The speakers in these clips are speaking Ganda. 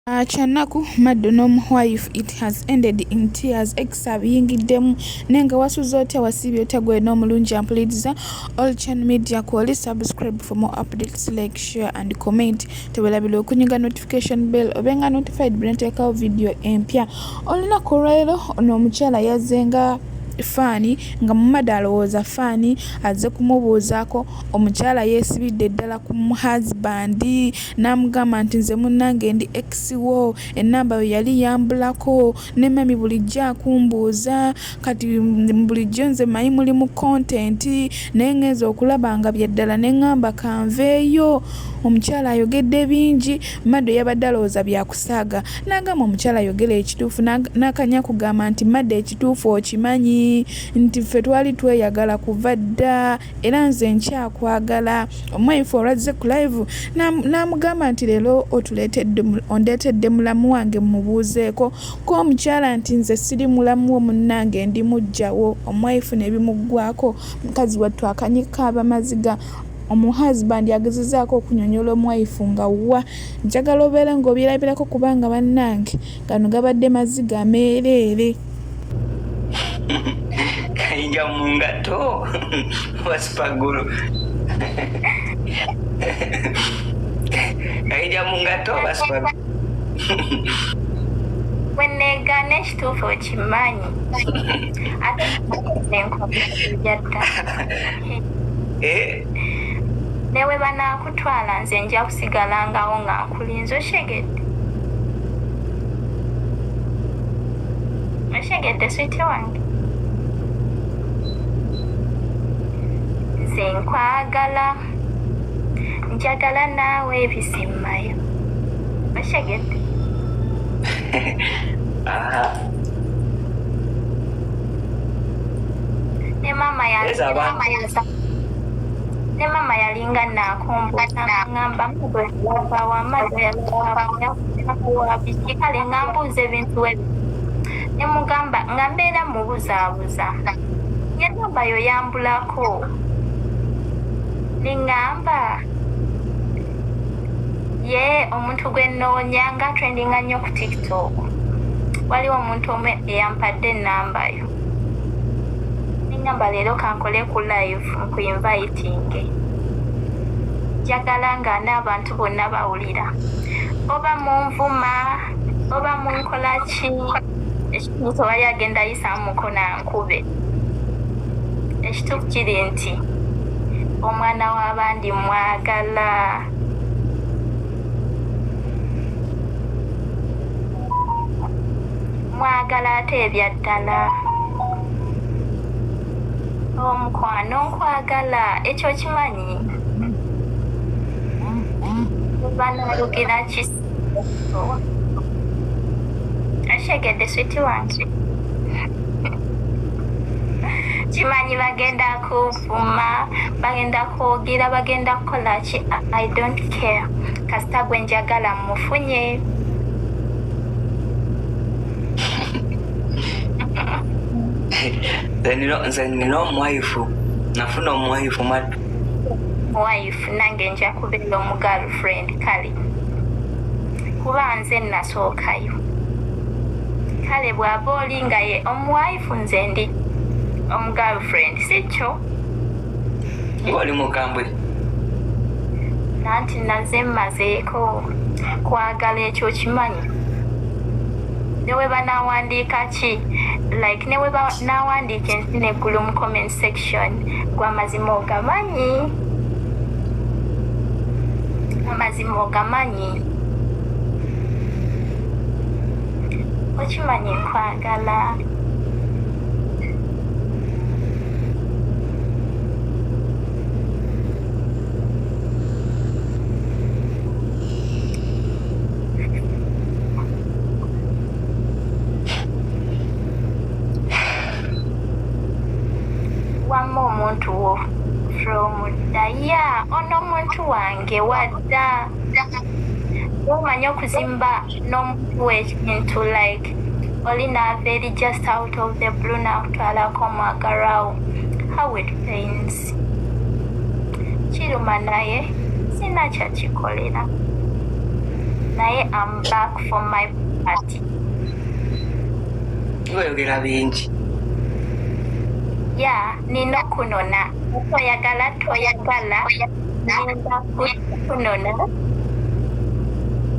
Kyanaku Mado Omu-wife, it has ended in tears. Ekisabiyingiddemu nenga wasuze otya wasiibye otya gwe n'omulungi ampuliriza. All channel media kwoli subscribe for more updates, like, share and comment. Teweelabira okunyiga notification bell obenga notified bwe nteekawo video empya. Olunaku olwaleero ono omukyala yazzenga faani nga Mado alowooza faani azze kumubuuzaako. Omukyala yeesibidde ddala ku husband n'amugamba nti nze munnange ndi ex wo, ennamba yo yali yambulako ne mami bulijjo akumbuuza kati bulijjo nze manyi muli mu content naye ngenza okulaba nga bye ddala ne ŋŋamba kanveeyo. Omukyala ayogedde bingi, Mado yabadde alowooza byakusaaga n'agamba omukyala ayogera ekituufu n'akanya kugamba nti Mado ekituufu okimanyi nti ffe twali tweyagala kuva dda era nze nkyakwagala. Omu-wife olwazze ku live n'amugamba nti leero ondeetedde mulamu wange mmubuuzeeko ko omukyala nti nze siri mulamu wo munnange ndi mujjawo. Omu-wife ne bimuggwako, mukazi wattu akanyika abamaziga. Omu-husband yagezezaako okunyonyola omu-wife nga wa njagala obeere ng'obyerabirako kubanga bannange gano gabadde maziga ameereere. Kayinja mu ngato wasipagulu kayinja mu ngato wasipagulu wenneegaana ekituufu okimanyi ate enkojatta ne we banaakutwala nze nja kusigalangawo nga nkulinze. Oshegedde oshegedde switi wange, nze nkwagala njagala naawe ebisimmayo. Oshegedde ne mama yalinga naakumbuuza ngamba wamabiki kale ngambuuza ebintu ebyo ne mugamba nga mbeera mubuzaabuza ng'ennamba yo yambulako. Ningamba ye omuntu gwe nnoonya nga trendinga nnyo ku TikTok, waliwo omuntu omu eyampadde ennamba yo. Ningamba leero kankole ku live nkuyinvitinge, njagala nga n'abantu bonna bawulira, oba munvuma oba munkola ki ekintu tewali agenda ayisaamu mukono ankube. Ekituufu kiri nti omwana w'abandi mwagala. Mwagala ate ebya ddala. Omukwano nkwagala, ekyo kimanyi. Banaalugera kisi. Oshegedde switi wange. Kimanyi bagenda kuvuma, bagenda kwogera, bagenda kukola ki, I don't care. Kasita gwe njagala mmufunye. nze nina omu-wife, nafuna omu-wife Mado. Omu-wife nange nja kubeera omu-girlfriend kale kuba nze nasookayo. Kale bw'aba oli nga ye omu-wife nze ndi omu-girlfriend si kyo? Wali mukambwe nanti naze mmazeeko kwagala, ekyo kimanyi. Ne we banaawandiika ki, like ne we banaawandiika ensi neggulu mu comment section, gwe amazima ogamanyi, amazima ogamanyi. Okimanyi nkwagala. Wamma omuntu wo from dda, ono omuntu wange wadda. Omanyi okuzimba n'omuntu w'ekintu like oli naava just out of the blue n'akutwalako omwagalwawo. How it pains. Kiruma naye sina kyakikolera. naye I'm back from my party. Oyogera bingi. Yeah, nina kunona. Toyagala nenda kunona.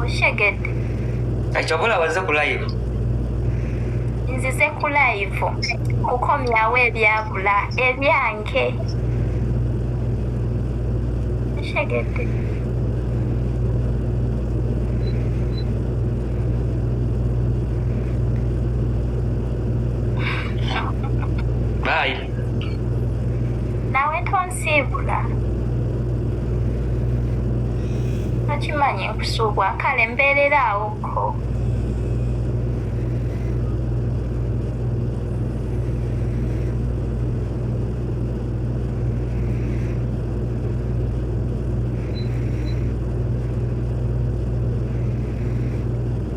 Oshegedde. Ekyobola waze ku live. Nzize ku live kukomyawo ebyabula ebyange. Oshegedde. Bye. Nawe tonsiibula. Okimanyi nkusuubwa kale mbeereraawoko.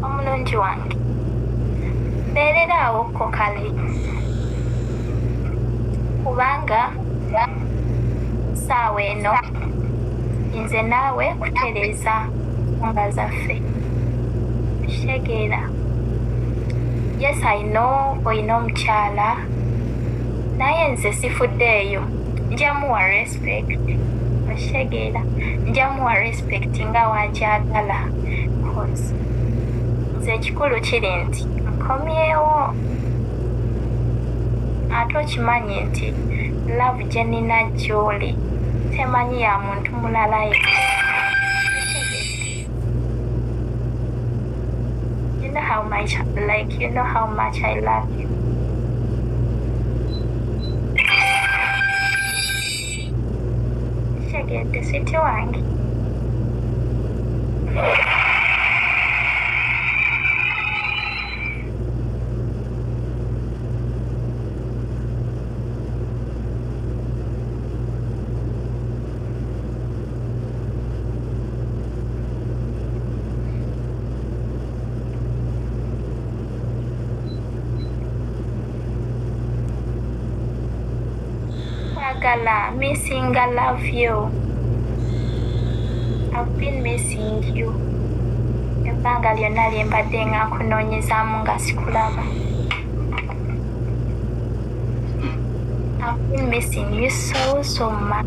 Omulungi wange mbeereraawoko kale kubanga saawa eno nze naawe kutereeza nga zaffe. Kitegeera. Yes, I know oyina omukyala naye nze sifuddeeyo. Njamuwa respect. Kitegeera. Njamuwa respect nga wankyagala. Cause nze ekikulu kiri nti nkomyewo. Ate okimanyi nti love gye nina gy'oli temanyi ya muntu mulala ye. You know how much I love you. Shegedde siti wange. Missing, I love you. I've been missing you. Ebbanga lyonna lye mbadde nga nkunoonyezaamu nga sikulaba. I've been missing you so much.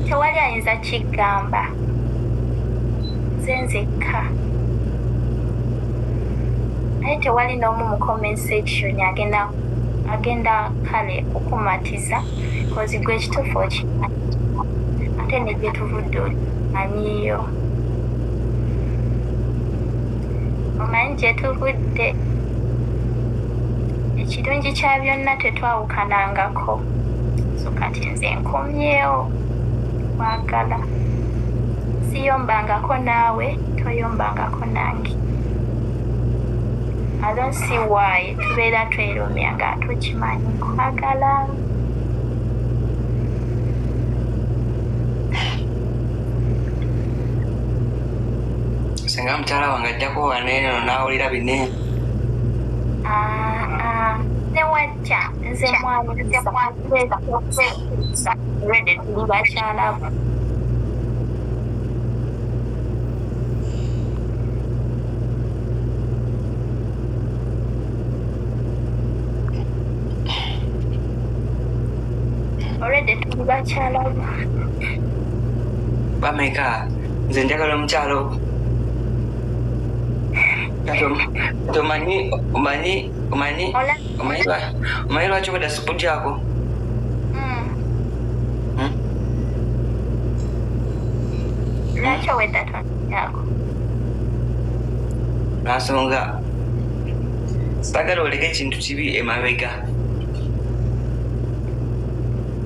Tewali ayinza kigamba. Nze nzekka. Naye tewali n'omu mu comment section agenda kale okumatiza kozi gwe ekituufu okimanyi ate ne gye tuvudde omanyiyo. Omanyi gye tuvudde. Ekirungi kya byonna tetwawukanangako. So kati nze nkomyewo kwagala. Siyombangako naawe, toyombangako nange. I don't see why tubeera twerumya nga tukimanyi nkwagala. Singa mukyala wange ajjako waneeno n'awulira bine. Newajja nze mwaniriza ready tuli bakyala bo. Already tuli bakyala bo. Bameka nze njagala omukyalo. Omanyi lwaki obadda sikutyako? Lwaki owedda tontyako? Lwansonga saagala oleke ekintu kibi emabega.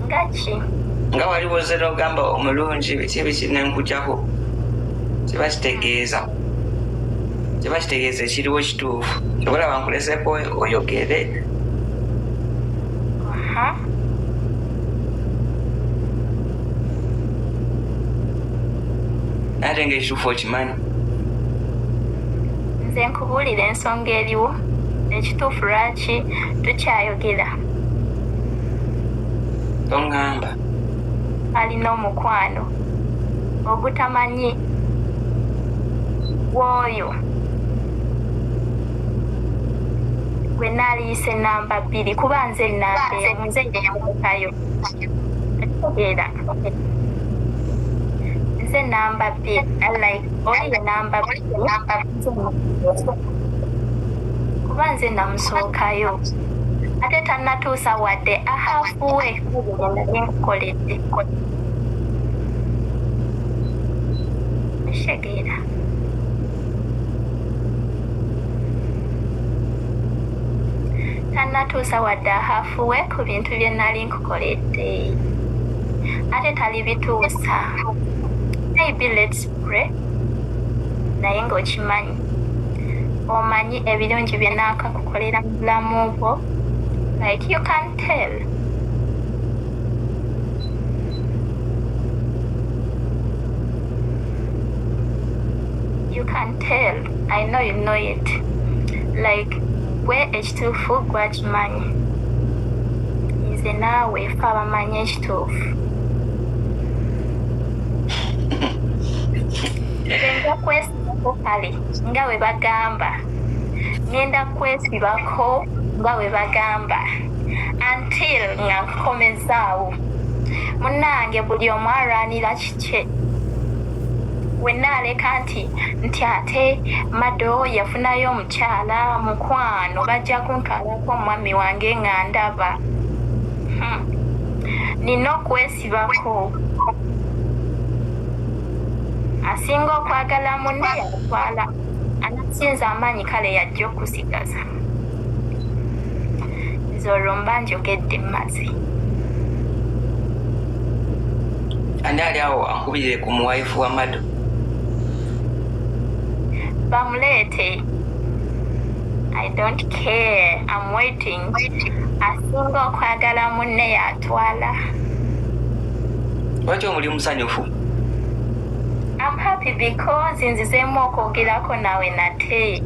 Nga ki? Nga wali woze n'ogamba omulungi biki ebiki nenkugyako. Kiba kitegeeza ekiriwo kituufu. Kyobola bankuleseko oyogere. Ate ng'ekituufu okimanyi. Nze nkubuulira ensonga eriwo. Ekituufu lwaki tukyayogera. Toŋŋamba. Alina omukwano. ogutamanyi woyo gwe naliise namba 2 kuba nze namba emu nze ndemukayo era nze namba 2 like oli namba 2 kuba nze namusookayo ate tannatuusa wadde ahafuwe nkukoledde shegeera tannatuusa wadde ahafuwe ku bintu bye nali nkukoledde ate tali bituusa. Maybe let's pray naye ng'okimanyi omanyi ebirungi bye naakakukolera mu bulamu bwo. Like you can tell. You can tell. I know you know it. Like gwe ekituufu gwakimanyi. Nze naawe ffe abamanyi ekituufu. Ngenda kwesibako kale nga bwe bagamba. Ngenda kwesibako nga bwe bagamba. Until nga nkomezaawo. Munnange buli omu alwanira kikye. We naaleka nti ate Mado yafunayo omukyala mukwano bajja kunkalako omwami wange nga ndaba. Nina okwesibako. Asinga okwagala munne yatwala. Anasinza amaanyi kale yajja okusigaza. Olwo mba njogedde mmazi. Ani ali awo ankubirire ku muwaifu wa Mado? Bamuleete. I don't care. I'm waiting. Asinga okwagala munne yatwala. Lwaki omuli musanyufu? I'm happy because nzizeemu okwogerako nawe nate.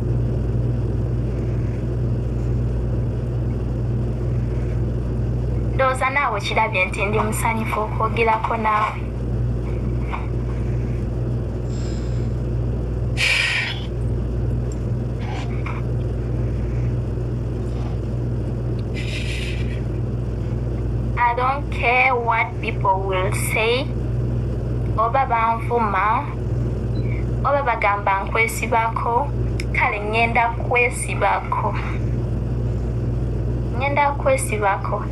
Ndowooza naawe kirabye nti ndi musanyufu okwogerako naawe. I don't care what people will say. Oba banvuma, oba bagamba nkwesibako, kale ngenda kwesibako. Ngenda kwesibako.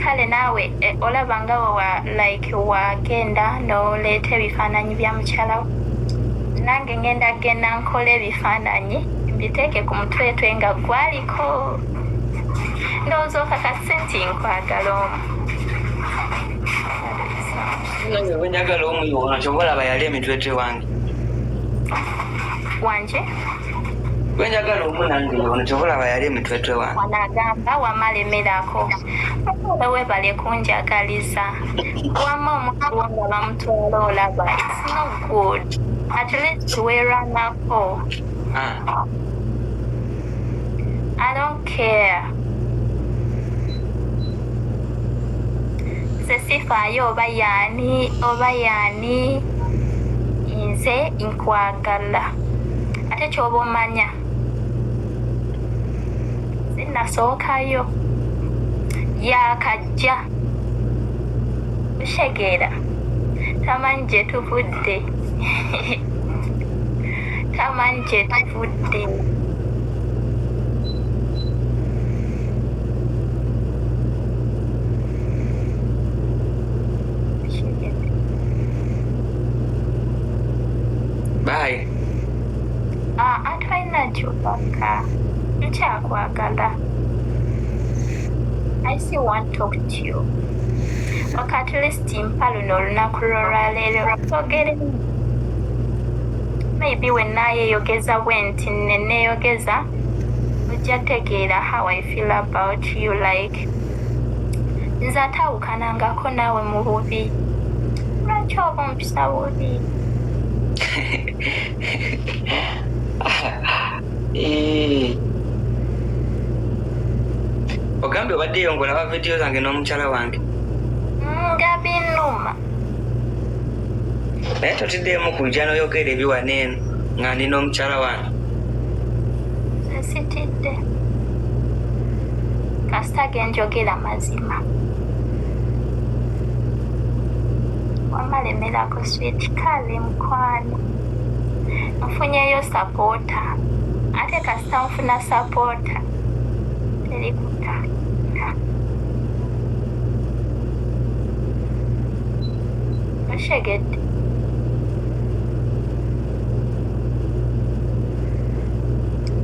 Kale naawe olaba nga like wagenda n'oleeta ebifaananyi bya mukyala. Nange ngenda genda nkola ebifaananyi mbiteeke ku mutwetwe nga gwaliko. Ndowooza okakase nti nkwagala omu. Nange bwe njagala omu yona kyobola abayali emitwetwe wange. Wanje? Bwe njagala omu nange yona kyobola abayali emitwetwe wange. Wanagamba wamalemerako. Oba webale kunjagaliza. Wama omuntu nga bamutwala olaba. It's not good. At least weeranako. I don't care. Nze sifaayo oba yaani nze nkwagala. Ate ky'oba omanya nze nasookayo yaakajja Ushegeera tamanyi gye tuvudde. Tamanyi gye tuvudde. Bye. Atwalina gy'obaka nkyakwagala. I still want to talk to you. Okay, at least mpa luno olunaku lwolwaleero twogere. Maybe when nayeeyogeza bwenti neneeyogeza ojja tegeera how I feel about you. Like nze atawukanangako naawe mu bubi. Lwaki oba ompisa bubi? Ogambye obadde ng'olaba vidiyo zange n'omukyala wange? Nga binnuma. naye totiddemu kujja n'oyogera ebiwana eno nga nina omukyala wange. Sesitidde kasita genjogera mazima. Wamalemerako sweet kale mukwano. Nfunyeyo sapota. Ate kasita nfuna sapota teri kutata. Oshegedde.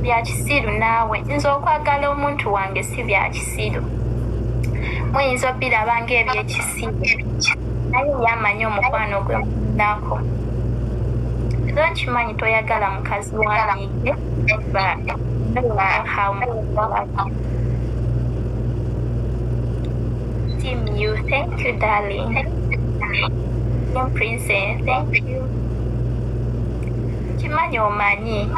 Bya kisiru naawe nza okwagala omuntu wange si bya kisiru. Muyinza obiraba ng'ebyekisiru naye yamanyi omukwano gwe munako. Era nkimanyi toyagala mukazi wange Team you, thank you darling. Young princess, thank you. Kimanyi omanyi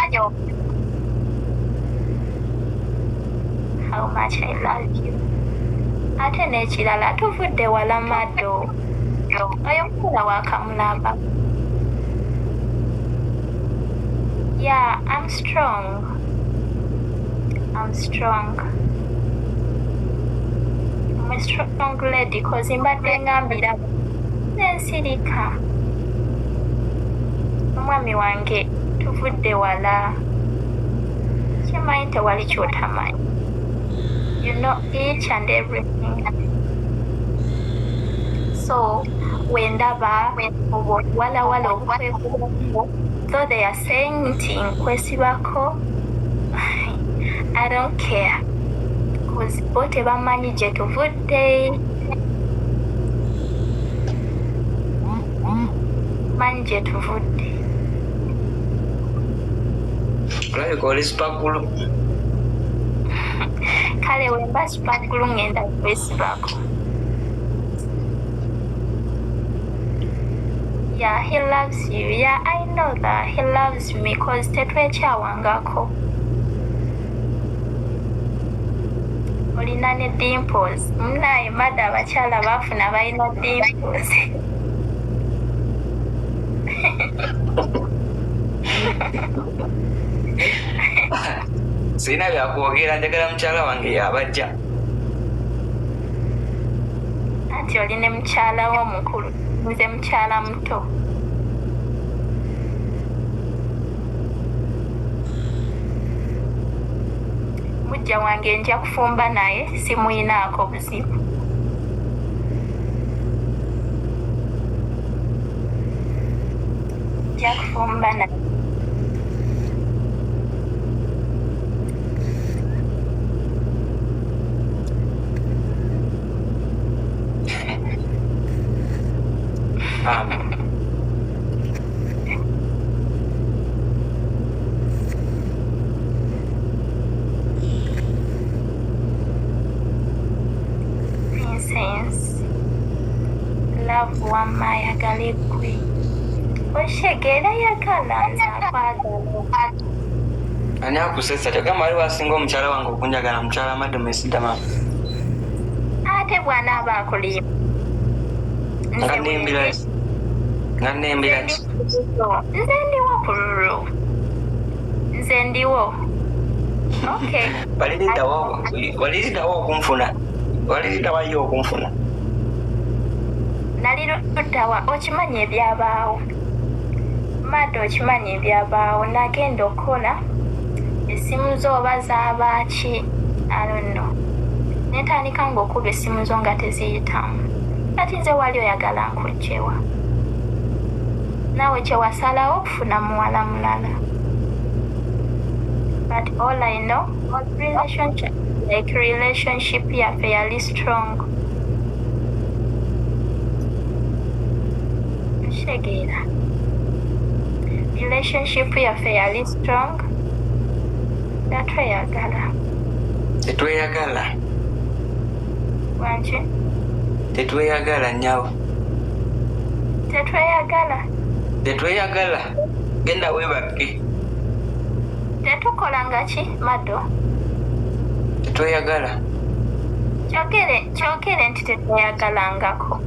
how much I love you. Ate n'ekirala tuvudde wala Mado. Oyo mukula wa Kamulaba. Yeah, I'm strong. I'm a strong lady cause mbadde ngambira nensirika. Omwami wange tuvudde wala. Kimanyi tewali kyotamanyi. You know each and everything. So when ndaba wala okwekubaako, though they are saying nti nkwesibako, I don't care. Because bo tebamanyi gye tuvudde. Manyi gye tuvudde. Olabika oli sipagulu. Kale wemba sipagulu ngenda kwesibako. Yeah, he loves you. Yeah, I know that. He loves me because tetwekyawangako. Olina ne dimples. Munaye Mado abakyala bafuna balina dimples. Sina byakwogera, njagala mukyala wange yabajja. Anti olina mukyala wo mukulu, nze mukyala muto. Mujja wange nja kufumba naye simuyinaako buzibu. Nja kufumba naye. Princess, love wamma ayagala eggwe. Oshegera yagala nze akwagala. Ani akusesa tegamba waliwo asinga omukyala wange okunjagala mukyala Mado mesidama. Ate bw'anaaba akulimba. Nga nembira ki? Nze ndiwo pululu. Nze ndiwo. Okay. Waliriddawo okunfuna. Waliriddawayo okunfuna. Nali luddawa okimanyi ebyabaawo. Mado okimanyi ebyabaawo nagenda okukola essimu zo oba zaabaaki I don't know. Netandika ng'okuba essimu zo nga teziyitamu. Kati nze wali oyagala nkugyewa. Naawe kye wasalawo okufuna muwala mulala. But all I know, relationship yaffe yali strong. Oshegera. Relationship yaffe yali strong. Tetweyagala. Tetweyagala. Wanki? Tetweyagala nyawo. Tetweyagala. Genda weebake. Tetukolanga ki Mado? Tetweyagala. Kyogere nti tetweyagalangako.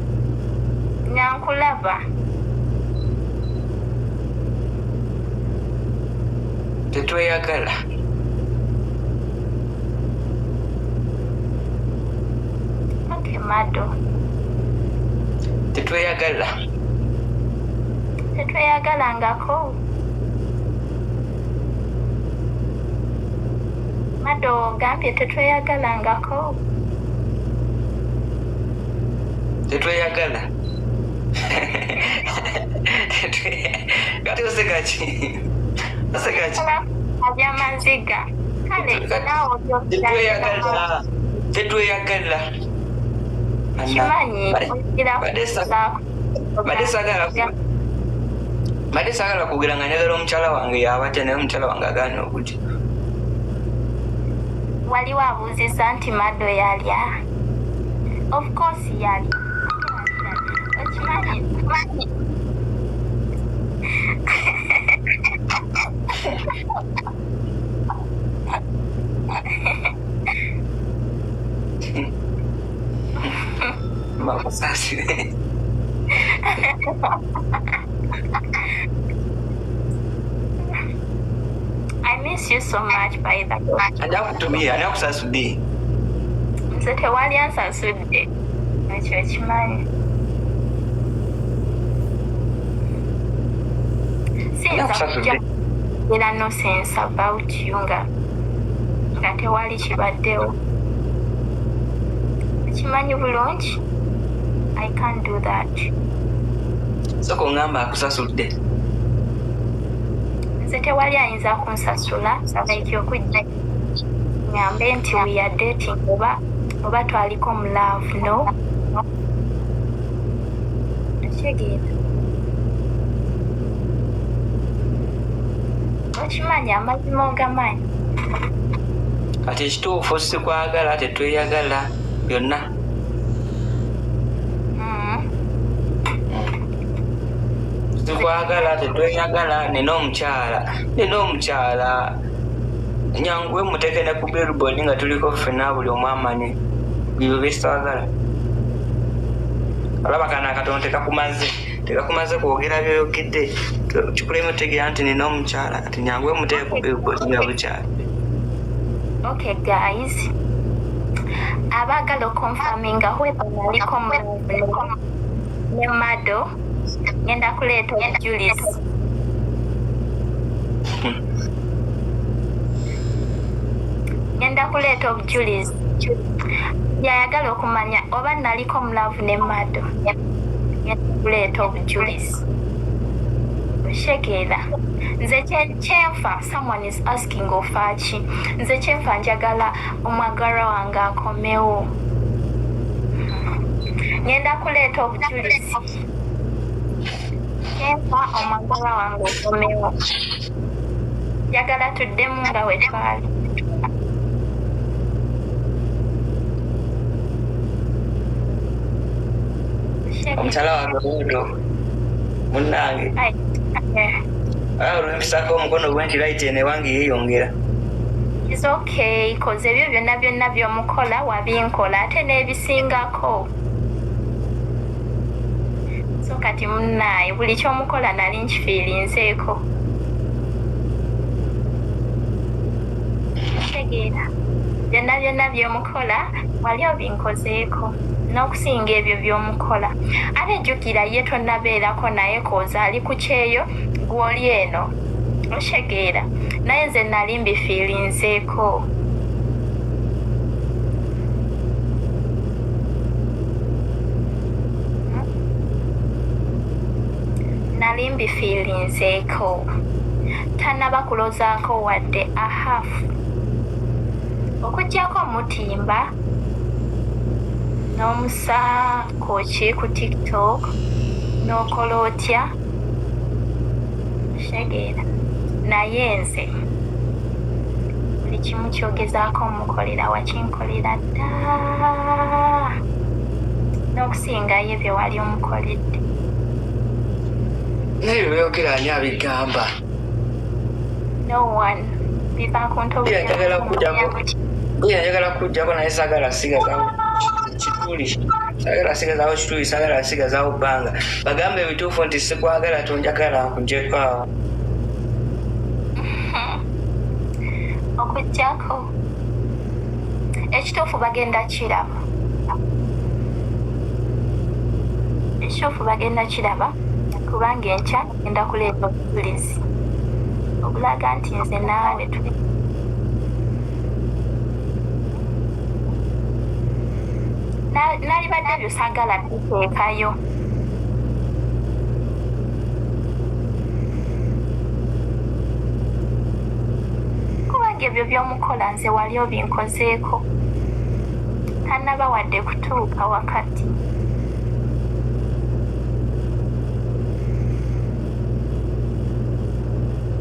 Nyankulaba. tetweyagala. Okay, Mado. Tetweyagala. Tetweyagalangako. Mado gambye tetweyagalangako. Tetweyagala. Kati oseka ki? Oseka ki? Abyamaziga. Kale naawe tetweyagala. Tetweyagala. Kimanyi Badde saagala kugera nga njagala omukyala wange yabatya naye omukyala wange agaana okutya. waliwo abuuzizza nti Mado yalya. Of course yalya. Okimanyi Makusasire. I miss you so much by the way. Anakutumia, anakusasudde. Nze tewali ansasudde. Ekyo kimanyi. Anakusasudde. Era no sense about you nga tewali kibaddewo. Kimanyi bulungi. I can't do that. Soko ngamba akusasudde. Nze tewali ayinza kunsasula like okujja ngambe nti we are dating oba twaliko mu love. No. Ekyegeera. Okimanyi amazima ogamanyi. Kati ekituufu sikwagala tetweyagala byonna. Sikwagala tetweyagala nina omukyala. Nyanguwe mutekene ku billboard nga tuliko ffena buli omu amanye. Bibyo byesitwagala. Olaba kana akatono tekakumaze kwogera byoyogedde. Kikulemu otegeera nti nina omukyala kati nyanguwe muteeke ku billboard nga bukyala. Okay guys. Abagala confirminga whether naliko ne Mado ngenda kuleeta obujulizi. Ngenda kuleeta obujulizi. Yayagala okumanya oba naliko mu love ne Mado. Ngenda kuleeta obujulizi. Oshegera. Nze kyenfa, someone is asking ofaaki. Nze kyenfa njagala omwagala wange akomewo. Ngenda kuleeta obujulizi. Kyenfa omwagala wange akomewo. Njagala tuddemu nga we twali. Omukyala wange buudo. Munnange. Olwempisako omukono gwe right ene wange yeeyongera. It's okay, cause ebyo byonna by'omukola wabinkola ate n'ebisingako. So kati munnaye buli ky'omukola nali nkifiirinzeeko. Tegeera byonna by'omukola wali obinkozeeko n'okusinga ebyo by'omukola. Ate jjukira ye tonnabeerako naye koza ali ku kyeyo gw'oli eno. Oshegeera naye nze nali mbifiirinzeeko. Nali mbifiirinzeeko. Tannaba kulozaako wadde ahafu. Okuggyako mutimba n'omusa koki ku TikTok n'okola otya. Oshegeera naye nze buli kimu kyogezaako omukolera wakinkolera dda n'okusingayo bye wali omukoledde. Naye byogera ani abigamba? No one. Biva ku ntobo njagala kujjako naye saagala sigazaawo kituli. Saagala sigazaawo kituli, saagala sigazaawo bbanga. Bagambe ebituufu nti sikwagala tonjagala nkuggyeko awo. okujjako ekituufu bagenda kiraba kubanga enkya genda kuleeta obujulizi obulaga nti nze naawe tuli nalibadde byosagala biteekayo kubanga ebyo by'omukola nze wali obinkozeeko tanaba wadde kutuuka wakati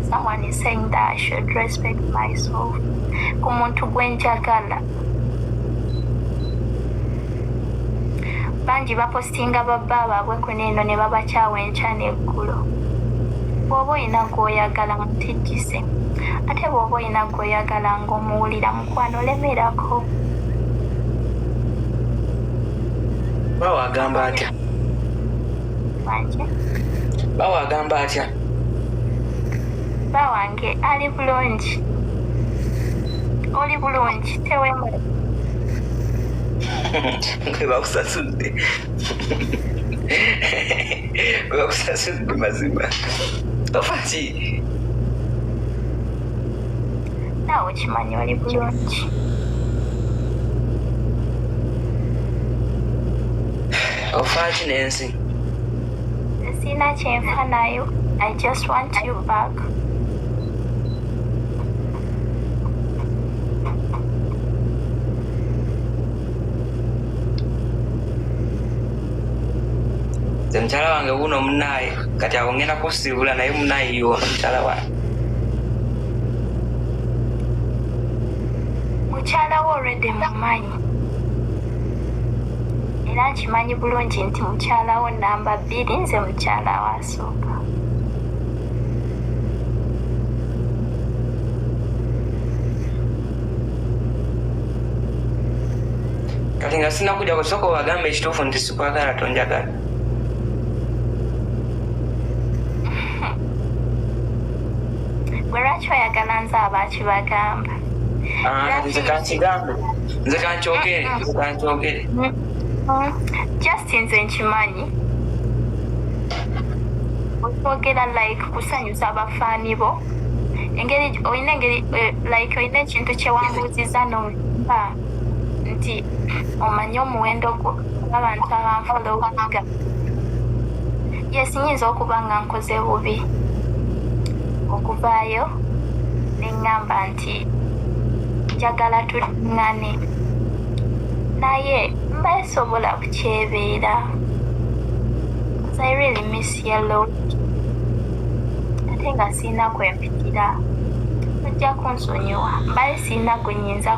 someone is saying that I should respect myself ku muntu gwenjagala bangi bapostinga babba baabwe kuneeno ne babakyawa enkya n'eggulo bw'oba oyina gw'oyagala mutijjise ate bw'oba oyina gw'oyagala ng'omuwulira mukwano olemerako bawagamba atya wanje bawagamba atya bawange ali bulungi oli bulungi tewemala bakusasudde bakusasudde mazima ofaki naawe okimanyi oli bulungi ofaki n'ensi sina kyenfanayo I just want you back mukyala wange wuno munaaye kati awo ngenda kusiibula naye munaaye yono mukyala wange mukyala wo already mumanyi era nkimanyi bulungi nti mukyala wo namba 2 nze mukyala wo asooka kati nga sinakujja kusooka obagamba ekituufu nti sikwagala tonjagala lwaki oyagala nze abakibagamba nze kankigambe nze kankyogere just nze nkimanyi okwogera like kusanyusa abafaani bo engeri olina ekintu kyewambuuziza nomba nti omanyi omuwendo gw'abantu abanfolowinga yes nyinza okuba nga nkoze bubi okuvaayo neŋŋamba nti njagala tuliŋŋane naye mbaesobola kukyebeera because I really miss your lot ate nga siina kwempitira ojja kunsonyiwa mbaye siina gwe nyinza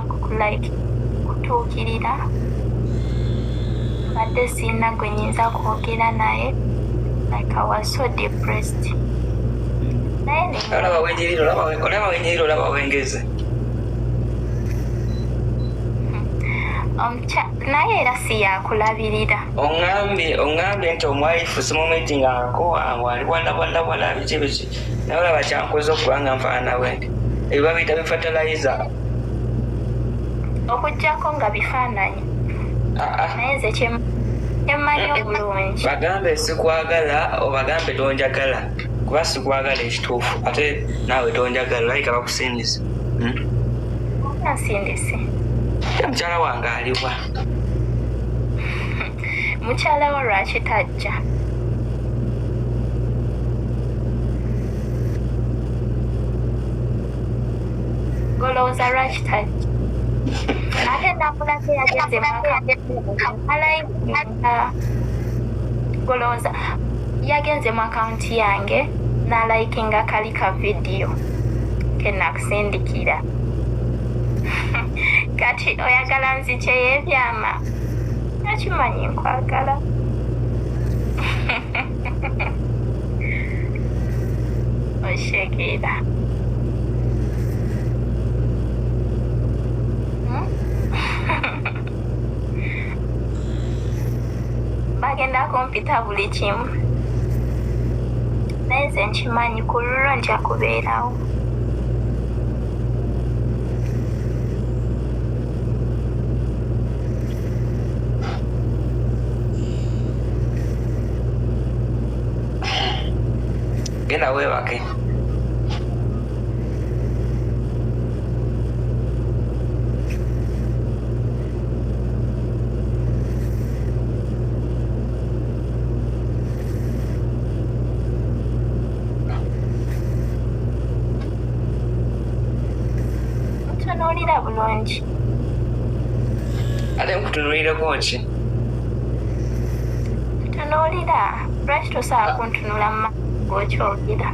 kutuukirira badde siina gwe nyinza kwogera naye like I was so depressed olaba wenyiriro olaba wengeze naye era si yakulabirira oŋŋambye nti omuwaifu simumitingako wali walawala biki naye olaba kyankoze okubanga nfaanana bwendi ebiba biyita bifatalayiza okuggyako nga bifaananyi naye nze kyemmanyi obulungi bagambe sikwagala obagambe tonjagala kuba sikwagala ekituufu ate naawe tonjagala layika bakusindise ansindise mukyala wange aliwa mukyala wo lwaki tajja golowooza lwaki tajja ate nakulaze yagenze alayinga golowooza yagenze mu akawunti yange n'alayikinga kali ka vidiyo kenakusindikira kati oyagala nzikyeyo ebyama nakimanyi nkwagala oshegeera bagenda kumpita buli kimu naye nze nkimanyi ku lulwo nja kubeerawo genda weebake. Ntunuulira bulungi. Ate nkutunuulireko ki? Ntunuulira lwaki tosobola kuntunula mu maaso ng'okyogera?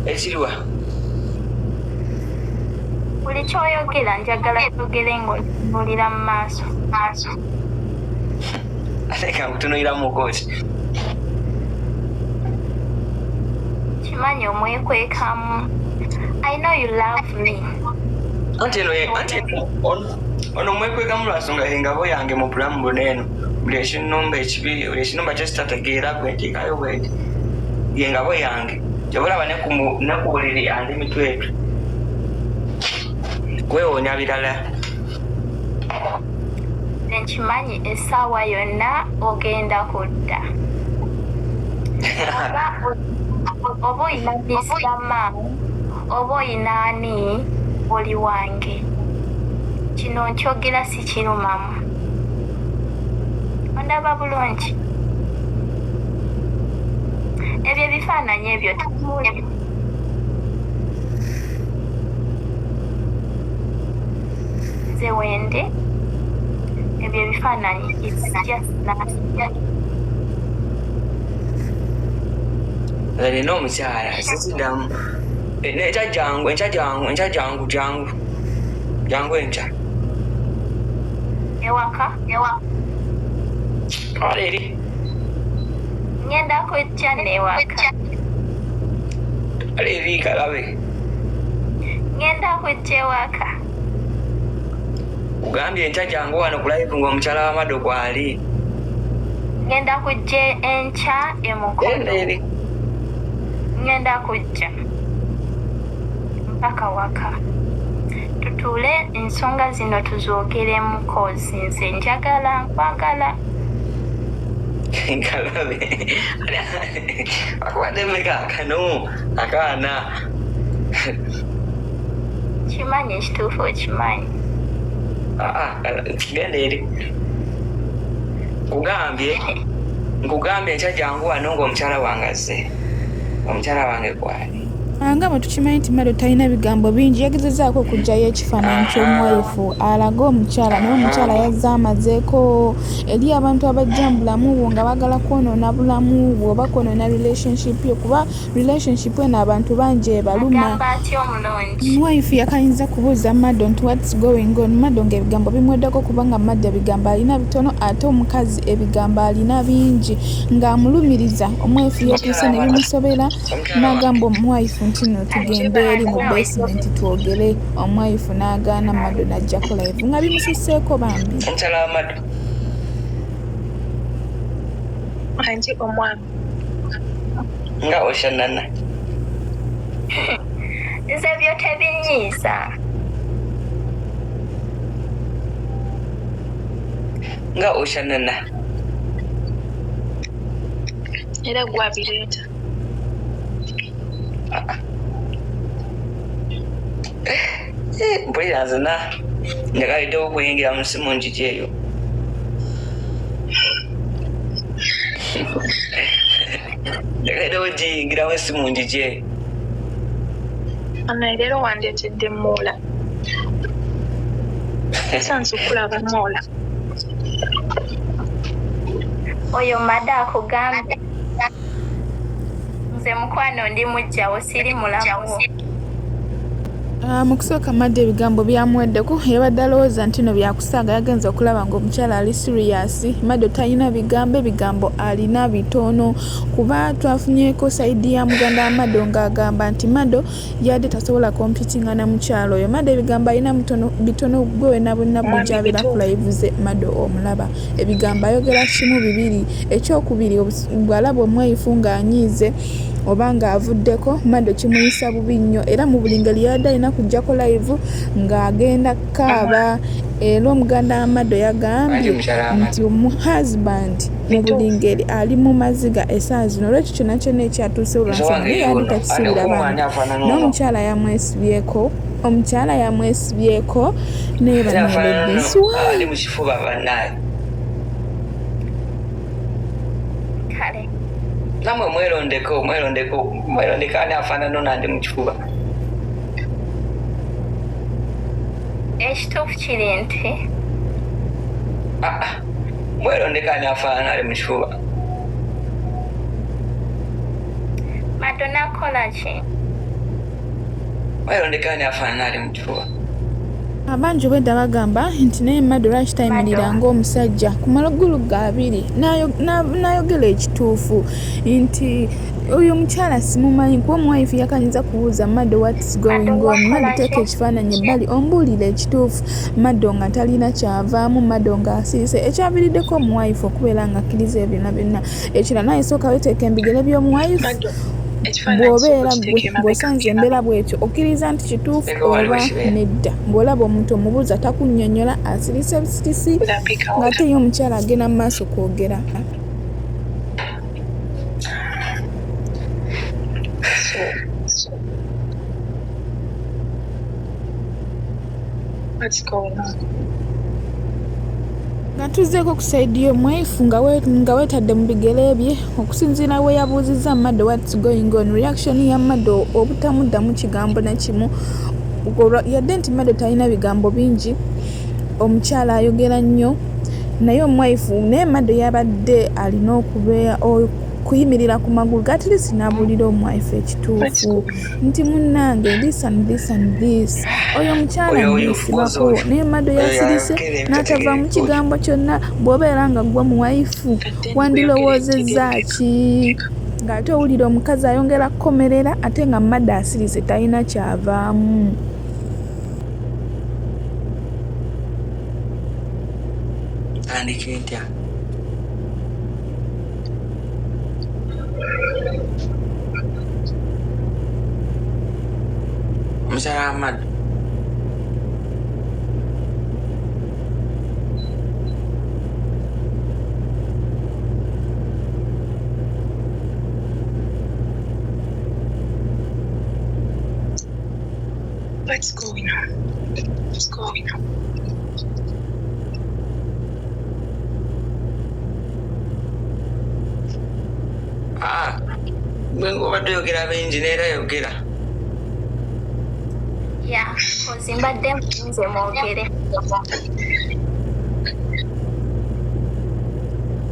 Ekiriwa? Buli ky'oyogera njagala kyogere ng'ontunuulira mu maaso. Ate ka nkutunuuliramuko ki? Kimanyi omwekwekamu. I know you love me. Ono omwekwekamu lwa nsonga engabo yange mu bulamu buno eno. Buli ekinumba ekibi, buli ekinumba kyekitategeera bwentikayo bwenti. Engabo yange. Kyobulaba ne ku buliri andi mitwetwe. Kwewoonya birala. Nkimanyi essaawa yonna ogenda kudda. Oba oyina bisama, oba oyina ani oli wange. Kino nkyogera si kirumamu. Ondaba bulungi. Ebyo ebifaananyi ebyo tutuule. Nze wende ebyo ebifaananyi Nina omukyala sisiddamu. Enkya jangu enkya. ewaka. Kale eri. Ngenda kujja n'ewaka. Kale eri kalabe. Ngenda kujja ewaka. Ugambye enkya jangu wano ku live ng'omukyala wa Mado gwali. Ngenda kujja enkya emukono. Eri. Ngenda kujja mpaka waka. Tutuule ensonga zino tuzoogeremuko. Nze njagala nkwagala. Kalabe. Akubadde mmeka akano akaana. Kimanyi ekituufu okimanyi. Genda eri. Nkugambye enkya jangu wano ng'omukyala wange azze. Omukyala wange gwali. Nga bwe tukimanyi nti Mado talina bigambo bingi, yagezezaako okuggyayo ekifaananyi ky'omuwaifu alaga omukyala, naye omukyala yazze amazeeko eri abantu abajja mu bulamu bwo nga baagala kwonoona bulamu bwo oba kwonoona relationship yo, kuba relationship eno abantu bangi ebaluma. Omuwaifu yakayinza kubuuza Mado nti what's going on. Mado ng'ebigambo bimweddeko kubanga Mado ebigambo alina bitono ate omukazi ebigambo alina bingi, ng'amulumiriza. Omuwaifu yeetuuse ne bimusobera n'agamba omuwaifu nti no tugende eri mu basement twogere. Omuwaifu n'agaana, Mado n'ajjako live nga bimususseeko bambi. Omukyala wa Mado. Anti omwami. Nga oshanana. Nze byo tebinyiiza. Nga oshanana. Era gwabireeta. Mpulira nze njagaliddewo okuyingira mu simu njigi eyo. Njagaliddewo giyingiramu essimu njigi eyo. Ana leero wandeetedde Moola. Sanze okulaba Moola. Oyo Mado akugambye. Nze mukwano ndi mujjawo siri mulamu. Mu kusooka Mado ebigambo byamuweddeko, yabadde alowooza nti no byakusaaga, yagenza okulaba ng'omukyala ali serious. Mado talina bigambo, ebigambo alina bitono kuba twafunyeeko sayidi ya muganda wa Mado ng'agamba nti Mado yadde tasobola kompitinga na mukyala oyo. Mado ebigambo alina bitono, gwe wena bonna bw'ojabeera ku live ze Mado omulaba. Ebigambo ayogera kimu bibiri. Ekyokubiri bw'alaba omwaifu ng'anyiize oba ng'avuddeko, Mado kimuyisa bubi nnyo era mu buli ngeri yadde alina kujjako live ng'agenda kaaba. Era omuganda wa Mado yagambye nti omu-husband mu buli ngeri ali mu maziga essaawa zino olwekyo kyonna kyonna ekyatuuse olwansonga naye yali takisibira bantu n'omukyala yamwesibyeko naye banyweredde nsuwa ali mu kifuba bannaye kale namwe mwelondeko ani afaanana nandi mu kifuba ekituufu kiri nti mwelondeko ani afaanana ali mu kifuba Mado nakola ki mwelondeko ani afaanana ali mu kifuba abangi obwedda bagamba nti naye Mado lwaki tayimirira ng'omusajja ku magulu ga abiri n'ayogera ekituufu nti oyo mukyala simumanyi kuba omuwaifu yakanyiza kubuuza Mado what's going on. Mado teeka ekifaananyi ebbali ombuulira ekituufu. Mado nga talina kyavaamu, Mado nga asirise ekyaviiriddeko omuwaifu okubeera nga akkiriza byonna byonna. Ekirala naye sooka weteeka embigere by'omuwaifu bw'obeera bw'osanze embeera bw'ekyo okkiriza nti kituufu oba nedda. Bw'olaba omuntu omubuuza takunnyonnyola asirise busirisi ng'ate ye omukyala agenda mu maaso kwogera. What's going on? Nga tuzzeeko ku sayidi y'omwaifu nga weetadde mu bigere bye okusinziira we yabuuzizza Mado what's going on. Reaction ya Mado obutamuddamu kigambo na kimu yadde nti Mado talina bigambo bingi, omukyala ayogera nnyo naye omwaifu naye Mado yabadde alina okubeera kuyimirira ku magulu gatilisi n'abuulira omwaifu ekituufu nti munnange this and this and this oyo omukyala nneesibako naye Mado yasirise n'atava mu kigambo kyonna. Bw'obeera nga gwa muwaifu wandirowoozezza ki ng'ate owulira omukazi ayongera kukomerera ate nga Mado asirise talina kyavaamu. andika etya mukyala wa Mado What's going on? What's going on? gwe ng'obadde oyogera bingi neera yogera ya ozimbadde nze mwogere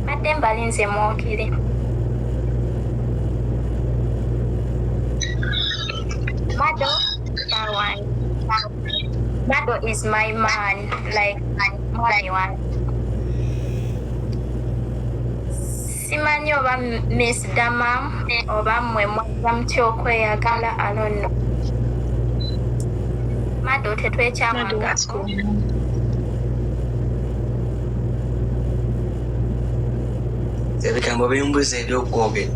badde mbalinze mwogere. Mado Mado is my man, like mwami wange. Simanyi oba Miss Dama oba mmwe mwaza mutya okweyagala, I don't know. Mado tetwekyamwagako. ebigambo bimbuza ebyokwogera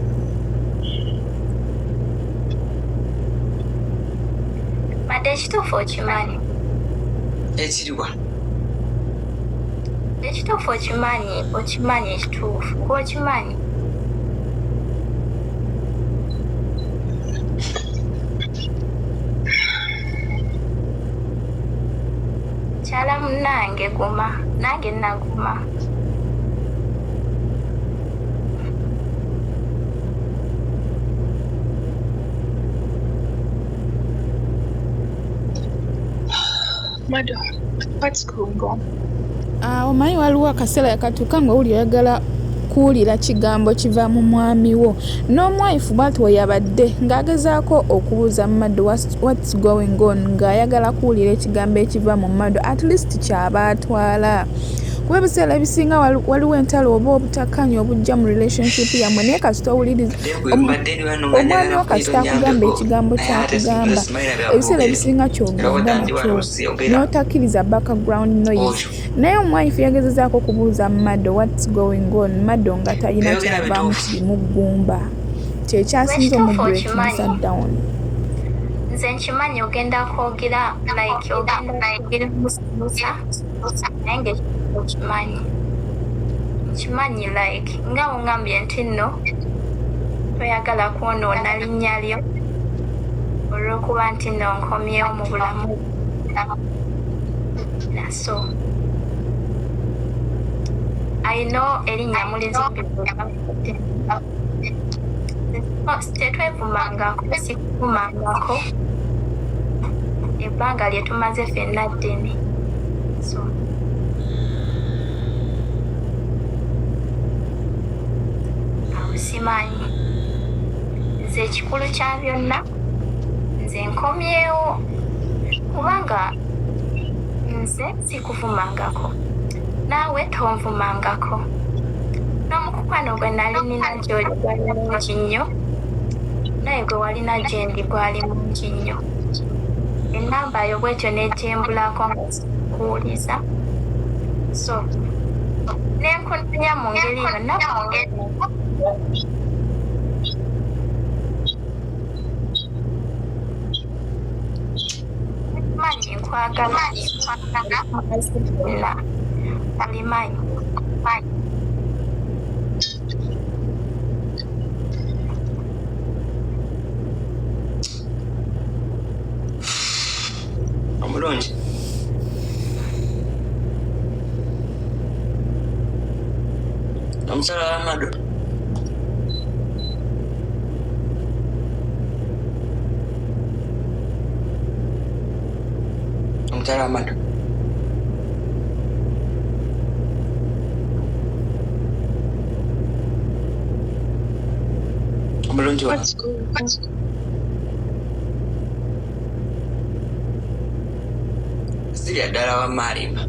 Mado ekituufu okimanyi? ekiriwa Ekituufu okimanyi ekituufu okimanyi? Kyala munnange guma, nange naguma. Mado, what's going on? Omanyi waliwo akaseera yakatuuka ng'owuli oyagala kuwulira kigambo kiva mu mwami wo. N'omwaifu bw'ati we yabadde ng'agezaako okubuuza Mado what's going on ng'ayagala kuwulira ekigambo ekiva mu Mado, at least kyaba atwala. Kuba ebiseera ebisinga waliwo entalo oba obutakkaanya obujja mu relationship yammwe naye kasita owuliriza omwami wo kasita akugamba ekigambo kyakugamba ebiseera ebisinga kyogenda nakyo n'otakkiriza background noise. Naye omwaifu yagezezaako okubuuza Mado what's going on, Mado nga talina kyavaamu kirimu ggumba kyekyasinze omubrekinsa down. Nze nkimanyi ogenda kwogera like ogenda kwogera musa naye nga okimanyi. kimanyi like nga ungambye nti nno toyagala kwonoona linnya lyo olw'okuba nti nno nkomyewo mu bulamu naso I know erinnya mulizibwa tetwevumangako sikuvumangako ebbanga lye tumaze ffenna ddene so awo simanyi nze ekikulu kya byonna nze nkomyewo kubanga nze sikuvumangako naawe tonvumangako n'omukukwano gwe nali nina gy'oli gwali mungi nnyo naye gwe walina gyendi gwali mungi nnyo ennamba yo bwetyo n'egyembulako nga sikuwuliza so nenkunya mu ngeri yonna manyi nkwagala mazina olimanyi omulungi omukyala Laba Mado omukyala Laba Mado omulungi wa sirya ddala wa maalimba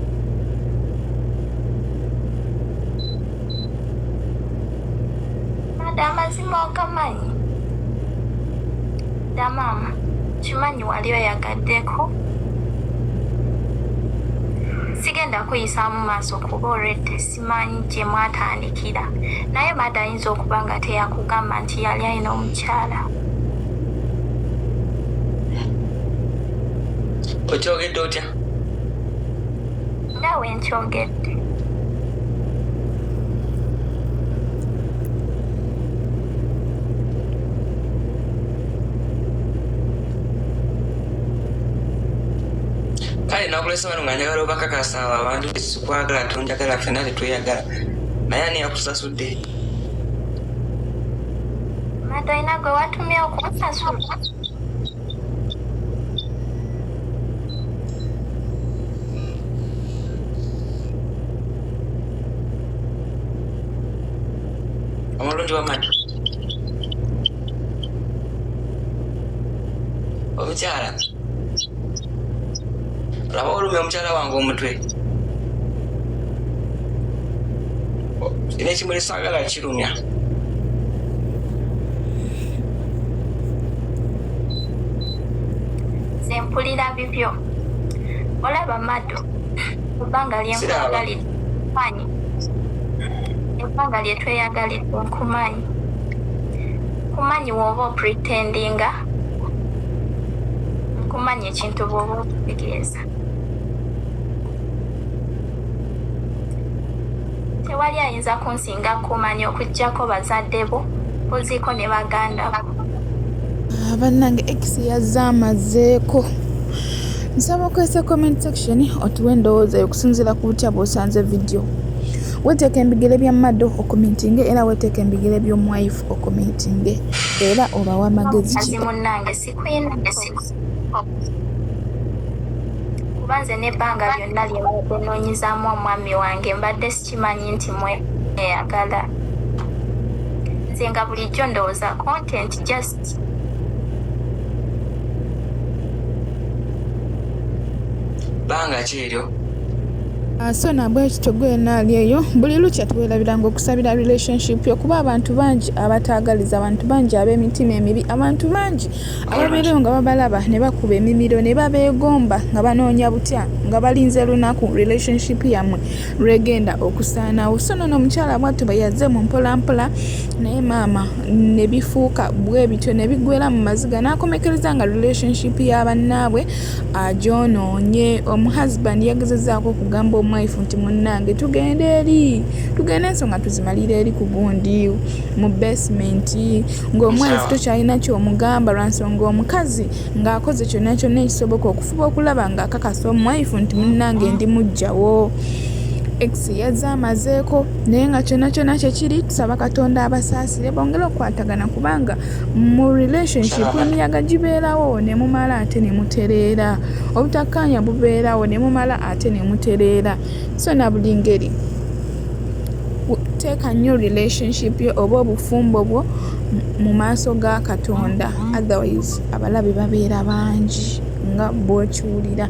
amazima ogamanyi dda maama kimanyi wali oyagaddeko sigenda kuyisaamu maaso kuba olwedde simanyi gye mwatandikira naye maada ayinza okuba nga teyakugamba nti yali alina omukyala okyogedde otya nga we nkyogedde kale nakulesa wano nga njagala obakakasa abantu tetukwagala tonjagala ffenna tetweyagala naye ani yakusasudde maada olina gwe watumye okunsasula omulungi wa Mado omukyala laba olumya omukyala wange omutwe ina ekimuli saagala kirumya nze mpulira bibyo olaba Mado ebbanga ly'enkwagalidde manyi ebbanga lye tweyagalidde nkumanyi kumanyi wooba opretendinga nkumanyi ekintu bw'oba okutegeeza tewali ayinza kunsinga kumanya okuggyako bazadde bo oziiko ne baganda bo bannange x yazze amazeeko nsaba okwesa comment section otuwe endowooza okusinziira ku butya bw'osanze video weteeka embigere bya Mado okomentinge era weteeka embigere by'omu-wife okomentinge era obawa amagezi ki munnange sikuyinako kuba nze n'ebbanga lyonna lye mbadde noonyizaamu omwami wange mbadde sikimanyi nti mweyagala nze nga bulijjo ndowooza content just banga ki eryo so nabwe ekityo gwenaali eyo buli lukya tuweerabiranga okusabira relationship yo kuba abantu bangi abataagaliza abantu bangi ab'emitima emibi abantu bangi ababeereyo nga babalaba ne bakuba emimiro ne babeegomba nga banoonya butya nga balinze lunaku relationship yammwe lwegenda okusaanawo so nono omukyala bwattu bwe yazze mu mpolampola naye maama ne bifuuka bwe bityo ne bigwera mu maziga n'akomekereza nga relationship y'abannaabwe agyonoonye. Omuhusband yagezezaako okugamba omuwife nti munnange tugende ensonga tuzimalire eri ku gundi mu basement, ng'omuwife tokyalina ky'omugamba lwansonga omukazi ng'akoze kyonna kyonna ekisoboka okufuba okulaba ng'akakasa omuwife nti munnange ndi muggyawo. Ex yazze amazeeko naye nga kyonna kyonna kyekiri tusaba Katonda abasaasire bongere okukwatagana kubanga mu relationship emiyaga gibeerawo ne mumala ate ne mutereera, obutakkaanya bubeerawo ne mumala ate ne mutereera. So na buli ngeri teeka nnyo relationship yo oba obufumbo bwo mu maaso ga Katonda, otherwise abalabe babeera bangi nga bw'okiwulira.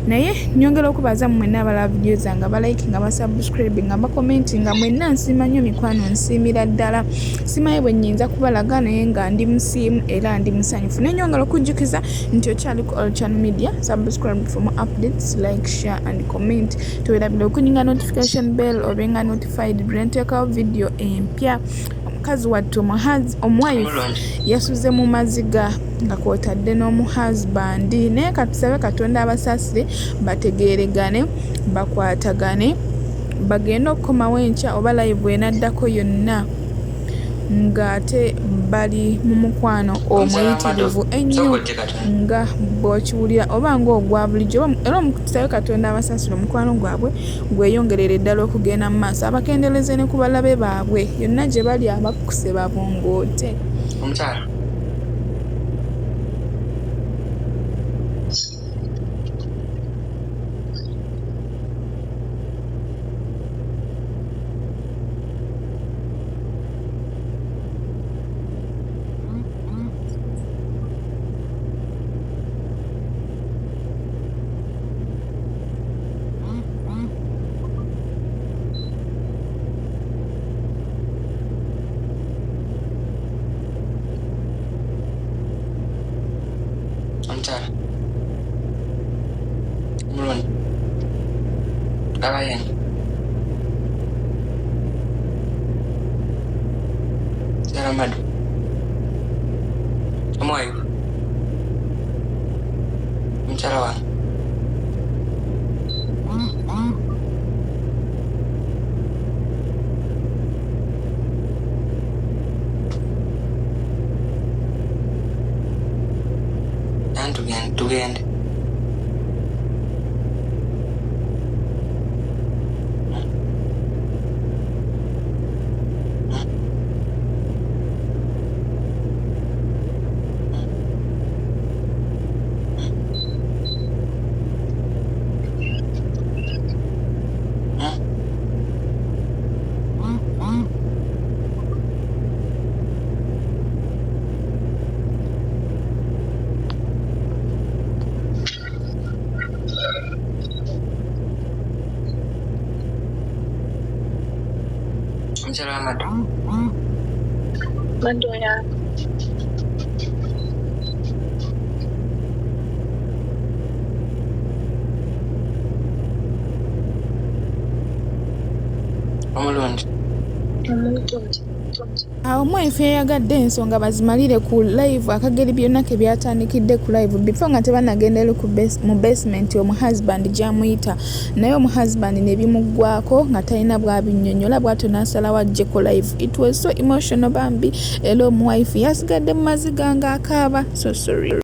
Naye nyongera okubaza mwenna abalaba vidiyo zange abalayiki nga basubscribe nga bakomenti nga mwenna nsiima nnyo mikwano, nsiimira ddala. Simanyi bwe nnyinza kubalaga naye nga ndi musiimu era ndi musanyufu. Naye nyongera okujjukiza nti okyali ku All Channel Media. Subscribe for more updates, like, share and comment. Tuwerabira okunyinga notification bell obenga notified bwe nteekawo vidiyo empya. Omukazi wattu omuwife yasuze mu maziga nga kw'otadde n'omuhusband, naye katusabe Katonda abasaasire bategeeregane, bakwatagane, bagende okukomawo enkya oba live enaddako yonna ng'ate bali mu mukwano omuyitirivu ennyo nga bw'okiwulira oba ng'ogwa bulijjo. Era tusabe Katonda abasaasire omukwano gwabwe gweyongerere ddala okugenda mu maaso, abakendeereze ne ku balabe baabwe yonna gye bali abakkuse babongoote. Omukyala muloni abayeni Laba Mado Omu-wife omukyala wange tugende. Laba Mado Mado ya omulungi Awo omuwife yayagadde ensonga bazimalire ku live akageri byonna ke byatandikidde ku live before nga tebanagendere mu basement omuhusband gy'amuyita, naye omuhusband ne bimuggwako nga talina bw'abinnyonnyola bw'atyo n'asalawo ajje ku live. It was so emotional bambi, era omuwife yasigadde mu maziga ng'akaaba. So sorry.